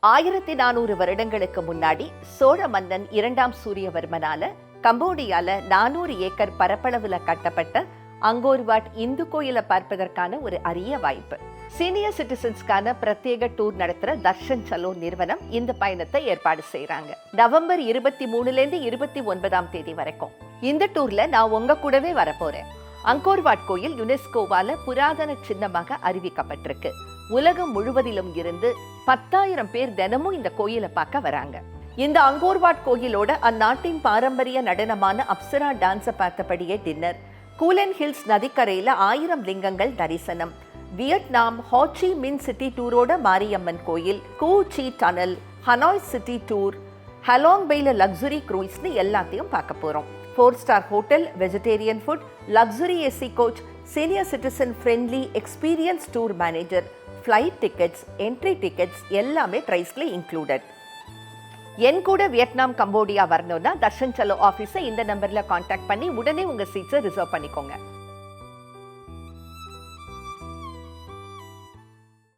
1400 வருடங்களுக்கு முன்னாடி சோழ மன்னன் 2ஆம் சூரியவர்மனால கம்போடியால 400 ஏக்கர் பரப்பளவுல கட்டப்பட்ட அங்கோர்வாட் இந்து கோயிலை பார்ப்பதற்கான ஒரு அரிய வாய்ப்பு. சீனியர் சிட்டிசன்ஸ்க்கான பிரத்யேக டூர் நடத்துற தர்ஷன் சலோ நிறுவனம் இந்த பயணத்தை ஏற்பாடு செய்யறாங்க. நவம்பர் 23லேருந்து 29ஆம் தேதி வரைக்கும் இந்த டூர்ல நான் உங்க கூடவே வரப்போறேன். அங்கோர்வாட் கோயில் யுனெஸ்கோவால புராதன சின்னமாக அறிவிக்கப்பட்டிருக்கு. உலகம் முழுவதிலும் இருந்து 10,000 பேர் தினமும் இந்த கோயிலை பார்க்க வராங்க. இந்த அங்கோர்வாட் கோயிலோட அந்நாட்டின் பாரம்பரிய நடனமான அப்சரா டான்ஸை பார்த்தபடியே டின்னர், கூலன் ஹில்ஸ் நதிக்கரையில 1000 லிங்கங்கள் தரிசனம், வியட்நாம் ஹோச்சி மின் சிட்டி டூரோட மாரியம்மன் கோயில், Cu Chi tunnel, Hanoi city tour, Halong பெய்ல லக்ஸுரி க்ரூஸ்னு எல்லாத்தையும் பார்க்க போறோம். 4-star hotel, vegetarian food, luxury AC coach, senior citizen friendly experience tour manager, flight tickets, entry tickets எல்லாமே ப்ரைஸ்ல இன்க்ளூடட். என் கூட வியட்நாம் கம்போடியா வரணும்னா தர்ஷன் சலோ ஆஃபீஸை இந்த நம்பர்ல கான்டாக்ட் பண்ணி உடனே உங்க சீட்ஸை ரிசர்வ் பண்ணிக்கோங்க.